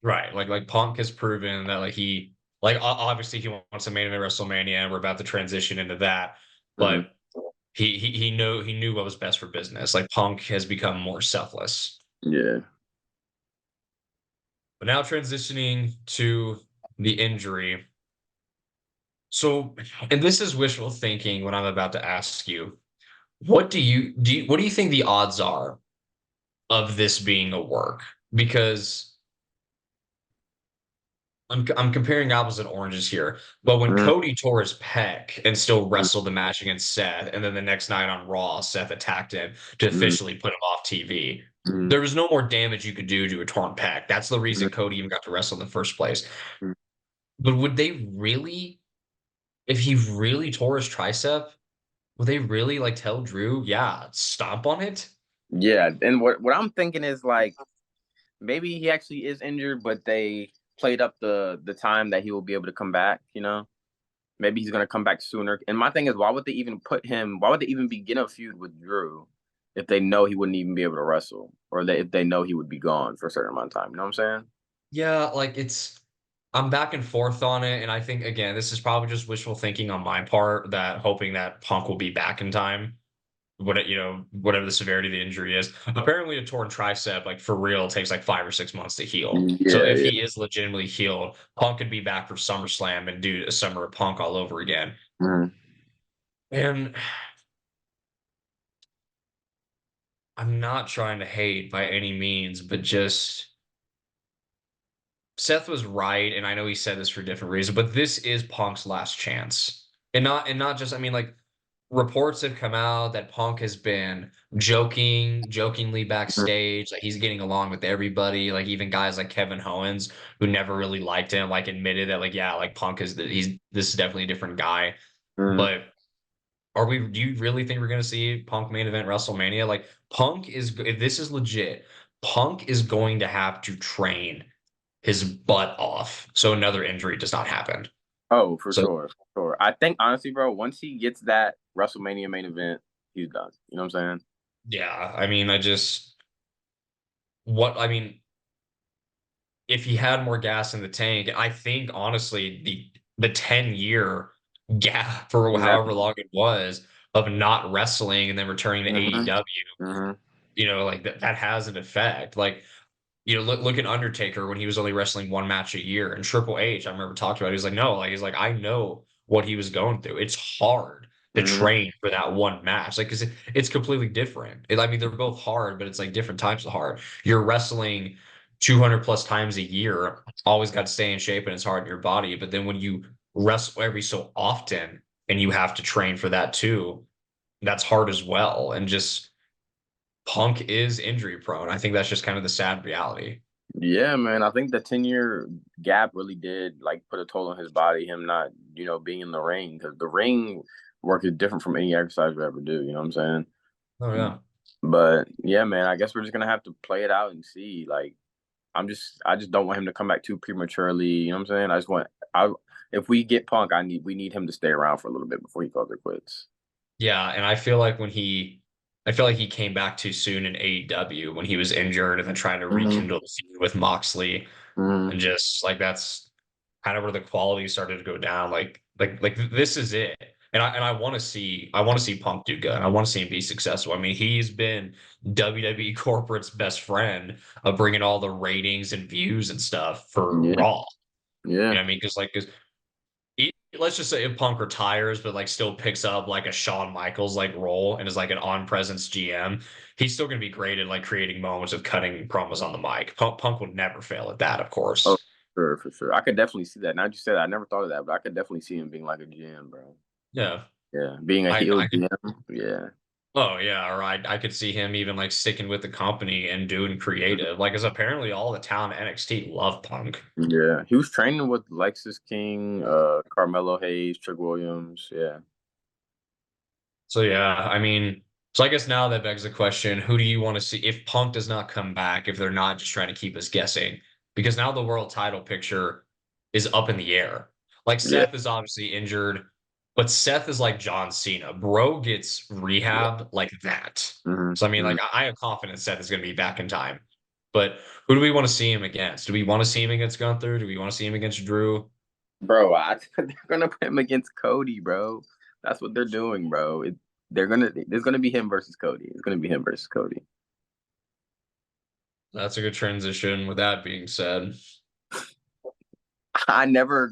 right, like Punk has proven that like he like obviously he wants to main event WrestleMania, and we're about to transition into that, Mhm. but he knew what was best for business. Like Punk has become more selfless. Yeah. But now transitioning to the injury. So, and this is wishful thinking when I'm about to ask you, what do you think the odds are of this being a work? Because I'm comparing apples and oranges here. But when Mhm. Cody tore his pec and still Mhm. wrestled the match against Seth, and then the next night on Raw, Seth attacked him to Mhm. officially put him off TV. Mhm. There was no more damage you could do to a torn pec. That's the Mhm. reason Cody even got to wrestle in the first place. Mhm. But would they really, if he really tore his tricep, would they really like tell Drew, yeah, stomp on it? Yeah, and what I'm thinking is like maybe he actually is injured, but they played up the time that he will be able to come back, you know? Maybe he's gonna come back sooner. And my thing is, why would they even put him? Why would they even begin a feud with Drew if they know he wouldn't even be able to wrestle, or if they know he would be gone for a certain amount of time? You know what I'm saying? Yeah, like I'm back and forth on it, and I think again, this is probably just wishful thinking on my part that hoping that Punk will be back in time. Whatever the severity of the injury is. Apparently, a torn tricep, like for real, takes like 5 or 6 months to heal. So Yeah, if yeah. he is legitimately healed, Punk could be back for SummerSlam and do a summer of Punk all over again. Mhm. And I'm not trying to hate by any means, but just Seth was right, and I know he said this for different reasons, but this is Punk's last chance. And not just I mean like reports have come out that Punk has been jokingly backstage, like he's getting along with everybody, like even guys like Kevin Owens who never really liked him, like admitted that like yeah, like Punk is he's this is definitely a different guy. Mhm. But do you really think we're gonna see Punk main event WrestleMania? Like Punk is if this is legit, Punk is going to have to train his butt off so another injury does not happen. Oh, for So sure, for sure. I think honestly, bro, once he gets that WrestleMania main event, he's done. You know what I'm saying? yeah, I mean, I mean, if he had more gas in the tank, I think honestly the 10-year gap for however Exactly. long it was of not wrestling and then returning to Mhm. AEW, Mhm. like that has an effect. Like, look at Undertaker when he was only wrestling one match a year. And Triple H, I remember talking about it. He's like, no, like he's like, I know what he was going through. It's hard to Mhm. train for that one match. Like, 'cause it's completely different. I mean, they're both hard, but it's like different types of hard. You're wrestling 200 plus times a year, always got to stay in shape and it's hard on your body. But then when you wrestle every so often and you have to train for that too, that's hard as well. And just Punk is injury prone. I think that's just kind of the sad reality. Yeah, man. I think the 10-year gap really did like put a toll on his body. Him not, being in the ring because the ring work is different from any exercise we ever do. You know what I'm saying? Oh yeah. But yeah, man. I guess we're just gonna have to play it out and see. Like, I just don't want him to come back too prematurely. You know what I'm saying? I if we get Punk, we need him to stay around for a little bit before he calls it quits. Yeah, and I feel like he came back too soon in AEW when he was injured and then trying to Hmm. rekindle the feud with Moxley Hmm. and just like that's kind of where the quality started to go down. Like this is it. And I want to see Punk do good. I want to see him be successful. I mean, he's been WWE corporate's best friend of bringing all the ratings and views and stuff for Yeah. Raw. Yeah. You know what I mean? Because like, let's just say if Punk retires, but like still picks up like a Shawn Michaels like role and is like an on presence GM, he's still gonna be great at like creating moments of cutting promos on the mic. Punk will never fail at that, of Oh, course. sure, for sure. I could definitely see that. Now that you said that, I never thought of that, but I could definitely see him being like a GM, bro. Yeah. Yeah, being a heel I could GM. Yeah. Oh yeah, or I could see him even like sticking with the company and doing creative. Like, as apparently all the talent at NXT love Punk. Yeah, he was training with Lexus King, Carmelo Hayes, Trick Williams. Yeah, So yeah, I mean, so I guess now that begs the question, who do you want to see if Punk does not come back, if they're not just trying to keep us guessing? Because now the world title picture is up in the air. Like, yeah, Seth is obviously injured, but Seth is like John Cena. Bro gets yeah. rehab like that. Hmm. So I mean, Hmm. like I am confident Seth is going to be back in time. But who do we want to see him against? Do we want to see him against Gunther? Do we want to see him against Drew? Bro, they're gonna put him against Cody, bro. That's what they're doing, bro. There's gonna be him versus Cody. It's gonna be him versus Cody. That's a good transition. With that being said, I never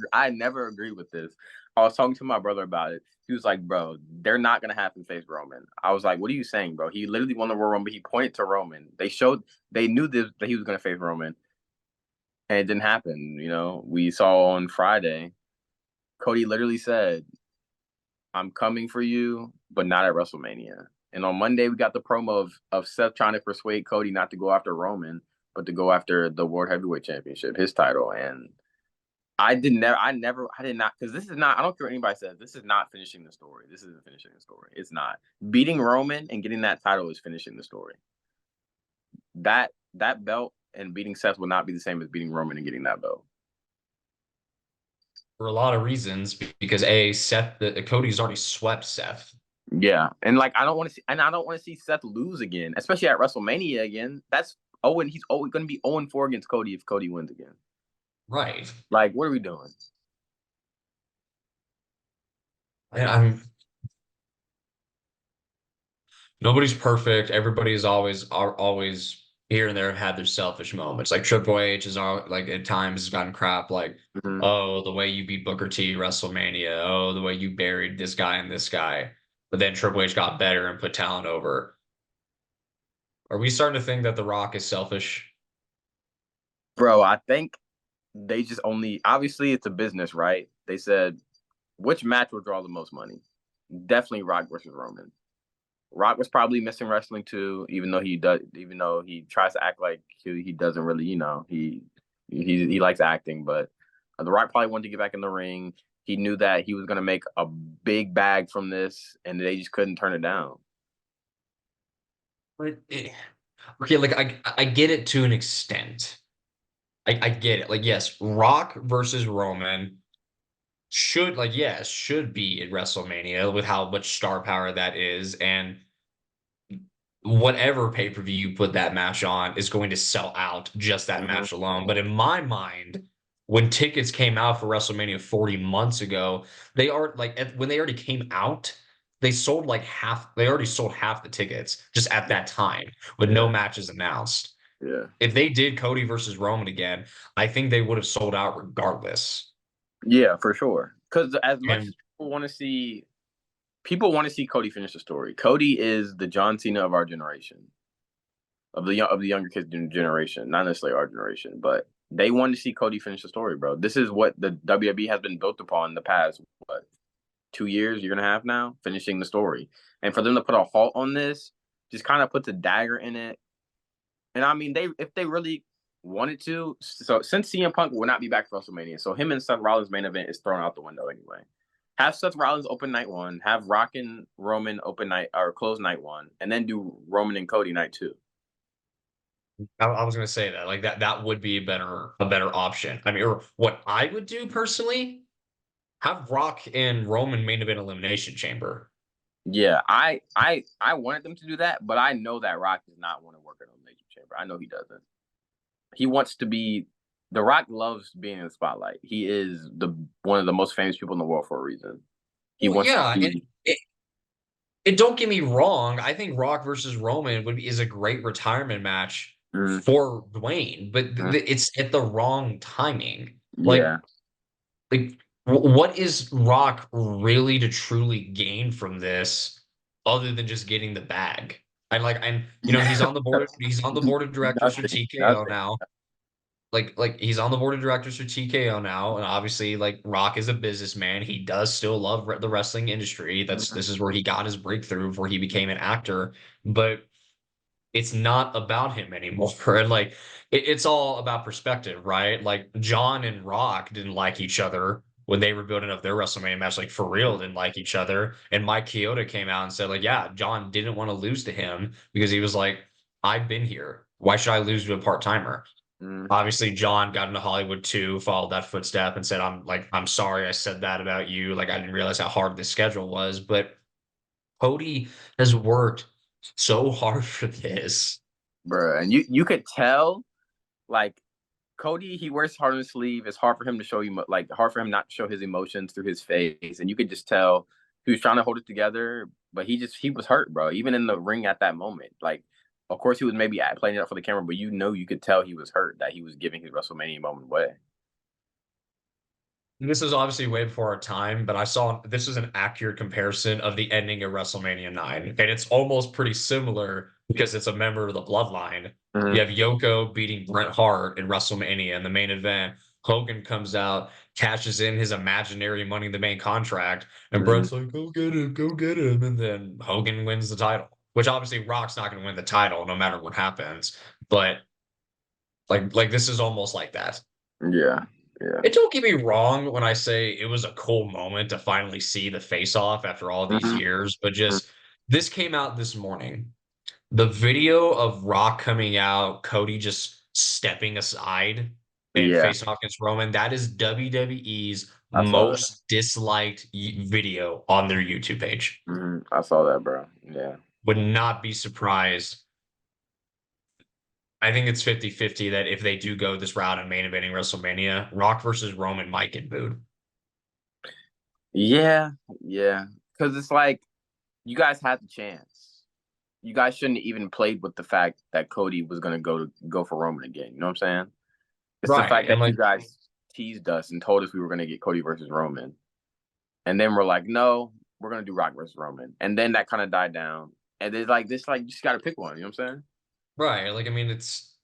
agree with this. I was talking to my brother about it. He was like, "Bro, they're not gonna have him face Roman." I was like, "What are you saying, bro?" He literally won the Royal Rumble. He pointed to Roman. They knew this that he was gonna face Roman, and it didn't happen. You know, we saw on Friday, Cody literally said, "I'm coming for you, but not at WrestleMania." And on Monday, we got the promo of Seth trying to persuade Cody not to go after Roman, but to go after the World Heavyweight Championship, his title, and I did not, because this is not, I don't care what anybody says, this is not finishing the story. This isn't finishing the story. It's not. Beating Roman and getting that title is finishing the story. That belt and beating Seth will not be the same as beating Roman and getting that belt. for a lot of reasons, because Cody's already swept Seth. Yeah. And like I don't want to see Seth lose again, especially at WrestleMania again. That's Owen, he's always gonna be 0-4 against Cody if Cody wins again. Right. Like, what are we doing? I'm Nobody's perfect. Everybody's always here and there had their selfish moments. Like Triple H is all like at times has gotten crap. Like, Mm-hmm. oh, the way you beat Booker T WrestleMania. Oh, the way you buried this guy and this guy. But then Triple H got better and put talent over. Are we starting to think that The Rock is selfish? Bro, I think they just only, obviously it's a business, right? They said which match will draw the most money? Definitely Rock versus Roman. Rock was probably missing wrestling too, even though he tries to act like he doesn't really, he likes acting, but The Rock probably wanted to get back in the ring. He knew that he was gonna make a big bag from this, and they just couldn't turn it down. But okay, like I get it to an extent. I get it. Like, yes, Rock versus Roman should be at WrestleMania with how much star power that is, and whatever pay-per-view you put that match on is going to sell out just that Mm-hmm. match alone. But in my mind, when tickets came out for WrestleMania 40 months ago, they are like when they already came out, they already sold half the tickets just at that time with no Yeah, matches announced. yeah, If they did Cody versus Roman again, I think they would have sold out regardless. yeah, for sure. Because as much And as people want to see Cody finish the story. Cody is the John Cena of our generation, of the younger kids generation, not necessarily our generation, but they want to see Cody finish the story, bro. This is what the WWE has been built upon the past, what, 2 years, year and a half now, finishing the story. And for them to put a halt on this just kind of puts a dagger in it. And I mean, if they really wanted to, so since CM Punk will not be back for WrestleMania, so him and Seth Rollins main event is thrown out the window anyway. Have Seth Rollins open night one, have Rock and Roman open night or close night one, and then do Roman and Cody night two. I was gonna say that like that would be a better option. I mean, or what I would do personally, have Rock and Roman main event elimination chamber. Yeah, I wanted them to do that, but I know that Rock does not want to work in a Elimination Chamber. I know he doesn't. He wants to be. The Rock loves being in the spotlight. He is the one of the most famous people in the world for a reason. He Well, wants to yeah, and be. it don't get me wrong. I think Rock versus Roman is a great retirement match Mm, for Dwayne, but mm, it's at the wrong timing. Like yeah, like what is Rock really to truly gain from this other than just getting the bag? And he's on the board of directors for Nothing, TKO nothing. now. Like he's on the board of directors for TKO now, and obviously like Rock is a businessman. He does still love the wrestling industry. Mhm. This is where he got his breakthrough before he became an actor. But it's not about him anymore. And like it's all about perspective, right? Like John and Rock didn't like each other when they were building up their WrestleMania match, like for real didn't like each other. And Mike Chioda came out and said, like, yeah, John didn't want to lose to him because he was like, I've been here. Why should I lose to a part-timer? Mhm. Obviously, John got into Hollywood too, followed that footstep and said, I'm sorry I said that about you. Like I didn't realize how hard the schedule was. But Cody has worked so hard for this. Bruh, and you could tell like Cody, he wears hard on his sleeve. It's hard for him to show you, like, hard for him not to show his emotions through his face. And you could just tell he was trying to hold it together, but he was hurt, bro. Even in the ring at that moment, like, of course, he was maybe playing it up for the camera, but you could tell he was hurt that he was giving his WrestleMania moment away. This is obviously way before our time, but I saw this is an accurate comparison of the ending of WrestleMania 9. And it's almost pretty similar because it's a member of the bloodline. You Mm-hmm. have Yoko beating Bret Hart in WrestleMania in the main event. Hogan comes out, cashes in his imaginary Money in the Bank contract, and Mm-hmm. Bret's like, go get him. And then Hogan wins the title, which obviously Rock's not going to win the title no matter what happens. But like this is almost like that. Yeah, yeah. And don't get me wrong when I say it was a cool moment to finally see the face off after all these Mm-hmm. years, but just this came out this morning. The video of Rock coming out, Cody just stepping aside and Yeah, facing off against Roman, that is WWE's I saw that. most disliked video on their YouTube page. I saw that, bro. Yeah. Would not be surprised. I think it's 50-50 that if they do go this route and main eventing WrestleMania, Rock versus Roman might get booed. Yeah, yeah. Because it's like you guys had the chance. You guys shouldn't have even played with the fact that Cody was gonna go for Roman again. You know what I'm saying? It's the Right. fact And that you like guys teased us and told us we were gonna get Cody versus Roman, and then we're like, no, we're gonna do Rock versus Roman, and then that kind of died down. And it's like this, like you just gotta pick one. You know what I'm saying? right. Like, I mean, it's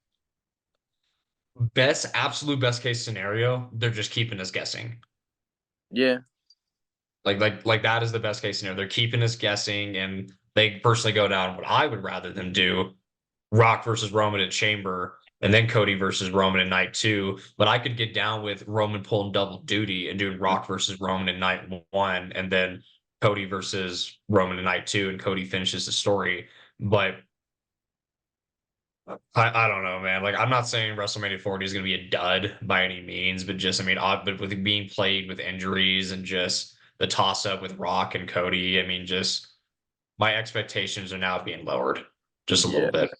absolute best case scenario. They're just keeping us guessing. Yeah, Like that is the best case scenario. They're keeping us guessing, and they personally go down what I would rather them do: Rock versus Roman at Chamber, and then Cody versus Roman in night two. But I could get down with Roman pulling double duty and doing Rock versus Roman in night one, and then Cody versus Roman in night two, and Cody finishes the story. But I don't know, man. Like, I'm not saying WrestleMania 40 is going to be a dud by any means, but just, I mean, but with it being played with injuries and just the toss up with Rock and Cody, I mean, just my expectations are now being lowered just a little yeah. bit.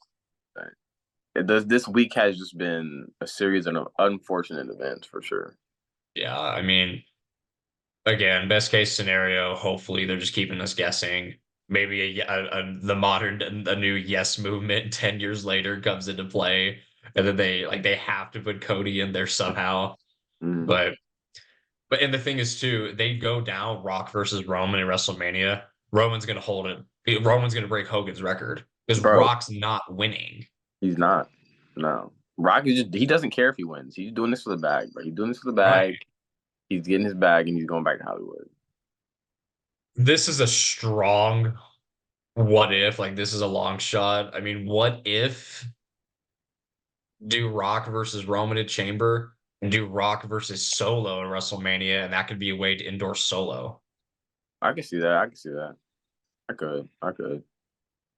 It does. This week has just been a series of unfortunate events for sure. Yeah. I mean, again, best case scenario, hopefully they're just keeping us guessing. Maybe a new yes movement 10 years later comes into play, and then they have to put Cody in there somehow. Mm, But and the thing is too, they go down Rock versus Roman in WrestleMania. Roman's gonna hold it. Roman's gonna break Hogan's record because bro, Rock's not winning. he's not. No, Rock is just he doesn't care if he wins. He's doing this for the bag, bro. He's doing this for the Right. bag. He's getting his bag and he's going back to Hollywood. This is a strong what if. Like this is a long shot. I mean, what if do Rock versus Roman at Chamber and do Rock versus Solo at WrestleMania, and that could be a way to endorse Solo. I can see that. I can see that. I could. I could.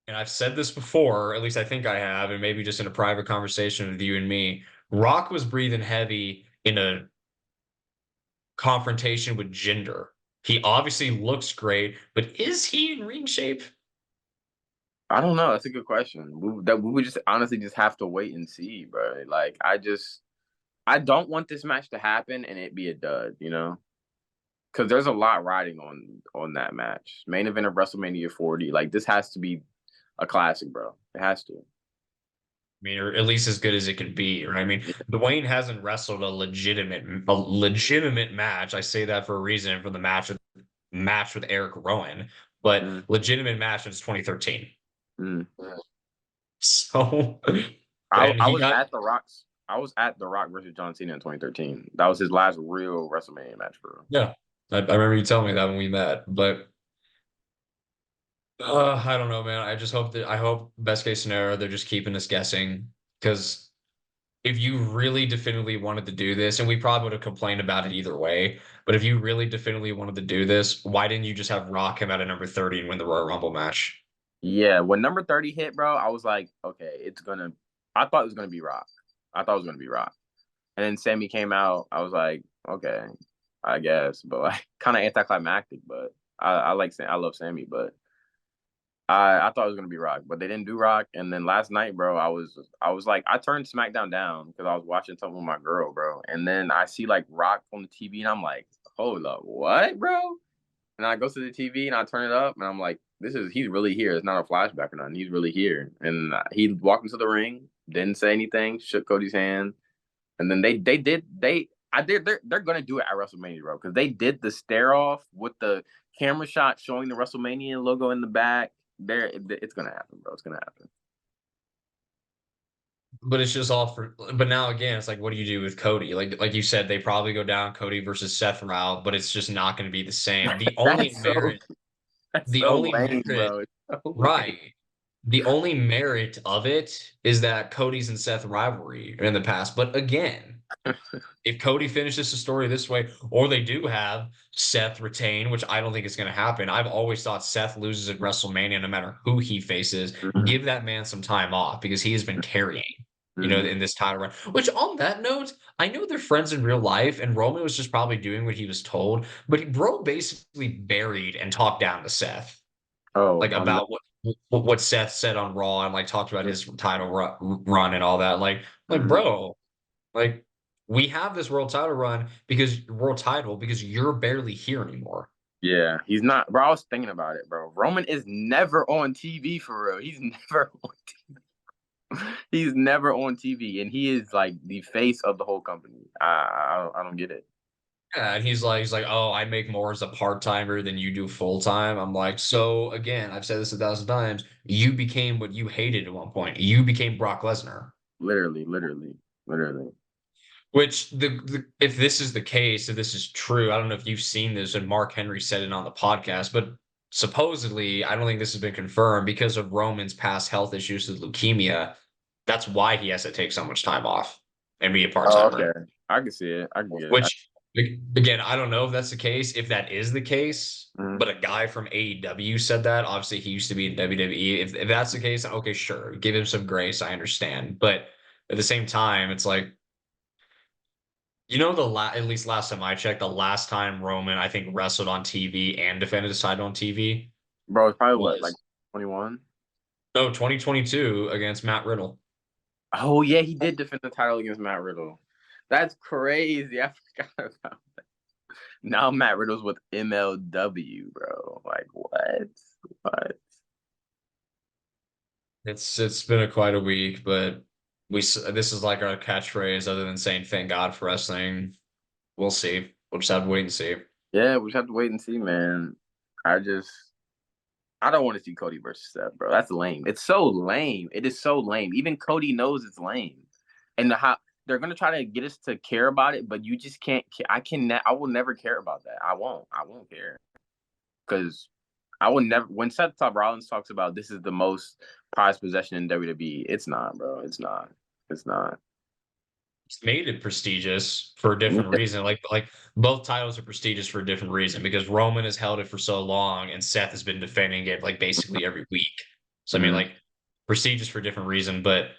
And I've said this before, at least I think I have, and maybe just in a private conversation with you and me. Rock was breathing heavy in a confrontation with Jinder. He obviously looks great, but is he in ring shape? I don't know. That's a good question. We would just honestly just have to wait and see, bro. Like I don't want this match to happen and it be a dud. You know, because there's a lot riding on that match. Main event of WrestleMania 40. Like this has to be a classic, bro. It has to. mean, or at least as good as it can be, right? I mean, Yeah. Dwayne hasn't wrestled a legitimate match. I say that for a reason for the match with Eric Rowan, but Mm, legitimate match since 2013. mm. So, I and I he was got at the Rocks. I was at the Rock versus John Cena in 2013. That was his last real WrestleMania match for real. yeah. I remember you telling me that when we met, but I don't know, man. I hope best case scenario they're just keeping us guessing because if you really definitively wanted to do this, and we probably would have complained about it either way, but if you really definitively wanted to do this, why didn't you just have Rock come out at number 30 and win the Royal Rumble match? Yeah, when number 30 hit, bro, I was like, okay, it's gonna. I thought it was gonna be Rock. I thought it was gonna be Rock. And then Sammy came out. I was like, okay, I guess, but like kind of anticlimactic. But I like I love Sammy, but I thought it was gonna be Rock, but they didn't do Rock. And then last night, bro, I was like I turned SmackDown down because I was watching something with my girl, bro. And then I see like Rock on the TV, and I'm like, hold up, what, bro? And I go to the TV and I turn it up, and I'm like, he's really here. It's not a flashback or nothing. He's really here. And he walked into the ring, didn't say anything, shook Cody's hand, and then they're gonna do it at WrestleMania, bro, because they did the stare off with the camera shot showing the WrestleMania logo in the back. It's gonna happen, bro. It's gonna happen. But it's just all for. But now again, it's like, what do you do with Cody? Like you said, they probably go down Cody versus Seth route, but it's just not going to be the same. The only That's so merit, that's the so only lame, merit, bro. It's so lame. right? The only merit of it is that Cody's and Seth rivalry in the past. But again, if Cody finishes the story this way, or they do have Seth retain, which I don't think is going to happen. I've always thought Seth loses at WrestleMania no matter who he faces. Mhm, Give that man some time off because he has been carrying, mhm. in this title run. Which on that note, I know they're friends in real life, and Roman was just probably doing what he was told, but bro basically buried and talked down to Seth, Oh, like about what Seth said on Raw and like talked about his title run and all that. Like mhm. bro, like we have this world title because you're barely here anymore. Yeah, he's not, bro. I was thinking about it, bro. Roman is never on TV for real. He's never on he's never on TV, and he is like the face of the whole company. I don't get it. Yeah, and he's like, oh, I make more as a part timer than you do full time. I'm like, so again, I've said this 1,000 times. You became what you hated at one point. You became Brock Lesnar. Literally, literally, literally. Which if this is the case, if this is true, I don't know if you've seen this, and Mark Henry said it on the podcast, but supposedly, I don't think this has been confirmed because of Roman's past health issues with leukemia. That's why he has to take so much time off and be a part Oh, timer. okay. I can see it. I can get it. Which again, I don't know if that's the case. If that is the case, Mhm. but a guy from AEW said that. Obviously, he used to be in WWE. If that's the case, okay, sure, give him some grace. I understand, but at the same time, it's like at least last time I checked, the last time Roman I think wrestled on TV and defended his title on TV Bro, it's probably what, like was 21? no 2022 against Matt Riddle. Oh yeah, he did defend the title against Matt Riddle. That's crazy. I forgot about that. Now Matt Riddle's with MLW, bro. Like what? What? It's been quite a week, but this is like our catchphrase. Other than saying "Thank God for wrestling," we'll see. We'll just have to wait and see. Yeah, we just have to wait and see, man. I just I don't want to see Cody versus Seth, bro. That's lame. It's so lame. It is so lame. Even Cody knows it's lame. And how they're gonna try to get us to care about it, but you just can't. I can. I will never care about that. I won't. I won't care because I will never. When Seth Top Rollins talks about this is the most prized possession in WWE, it's not, bro. It's not. It's not. It's made it prestigious for a different reason. Like both titles are prestigious for a different reason because Roman has held it for so long and Seth has been defending it like basically every week. So I mean, Mhm. like prestigious for a different reason, but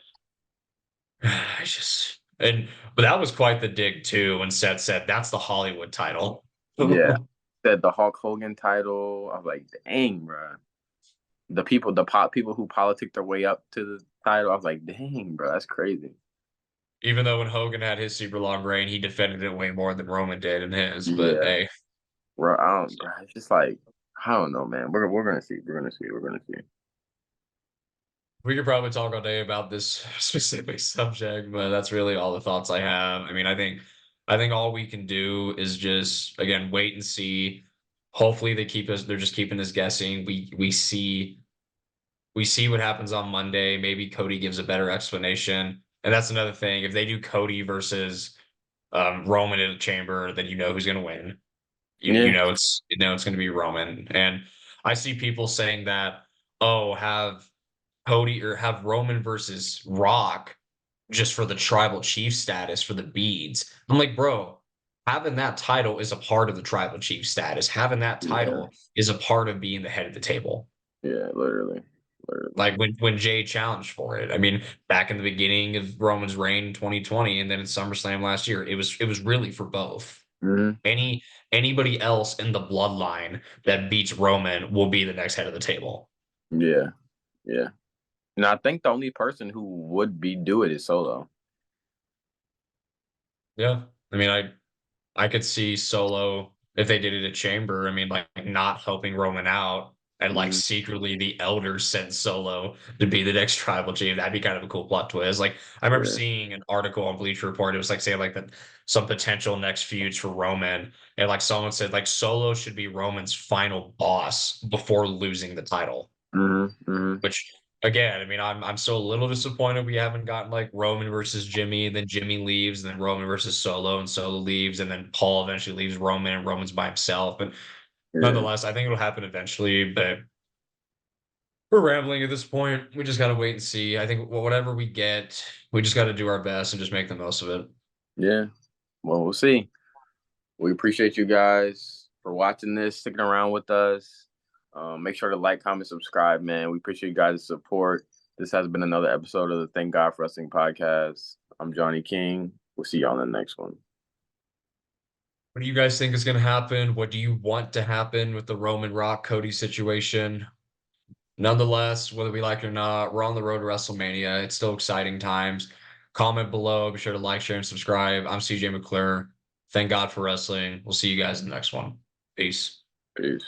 I just but that was quite the dig too when Seth said that's the Hollywood title. Yeah. Said the Hulk Hogan title. I was like, dang, bro. The people who politic their way up to the title. I was like, dang, bro, that's crazy. Even though when Hogan had his super long reign, he defended it way more than Roman did in his. But Yeah, hey, bro. Bro. It's just like I don't know, man. We're gonna see. We're gonna see. We're gonna see. We could probably talk all day about this specific subject, but that's really all the thoughts I have. I mean, I think all we can do is just again wait and see. Hopefully they're just keeping us guessing. We see what happens on Monday. Maybe Cody gives a better explanation. And that's another thing. If they do Cody versus Roman in a chamber, then you know who's gonna win. You Yeah. know it's gonna be Roman. And I see people saying that, oh, have Cody or have Roman versus Rock just for the tribal chief status for the beads. I'm like, bro, having that title is a part of the tribal chief status. Having that Yeah. title is a part of being the head of the table. Yeah. Literally. Literally. Like when Jay challenged for it. I mean, back in the beginning of Roman's reign in 2020 and then in SummerSlam last year, it was really for both. Hmm. Anybody else in the bloodline that beats Roman will be the next head of the table. Yeah. Yeah. And I think the only person who would be do it is Solo. Yeah. I mean, I could see Solo if they did it at Chamber. I mean, like not helping Roman out and like Hmm. secretly the elders sent Solo to be the next tribal chief. That'd be kind of a cool plot twist. Like I remember Yeah. seeing an article on Bleacher Report. It was like saying like that some potential next feuds for Roman, and like someone said like Solo should be Roman's final boss before losing the title. Hmm. Hmm. Which again, I mean, I'm so a little disappointed we haven't gotten like Roman versus Jimmy, then Jimmy leaves, and then Roman versus Solo, and Solo leaves, and then Paul eventually leaves Roman, and Roman's by himself. But Yeah. nonetheless, I think it'll happen eventually. But we're rambling at this point. We just gotta wait and see. I think whatever we get, we just got to do our best and just make the most of it. Yeah. Well, we'll see. We appreciate you guys for watching this, sticking around with us. Make sure to like, comment, subscribe, man. We appreciate you guys' support. This has been another episode of the Thank God for Wrestling podcast. I'm Johnny King. We'll see you on the next one. What do you guys think is going to happen? What do you want to happen with the Roman Rock Cody situation? Nonetheless, whether we like it or not, we're on the road to WrestleMania. It's still exciting times. Comment below. Be sure to like, share, and subscribe. I'm CJ McClure. Thank God for wrestling. We'll see you guys in the next one. Peace. Peace.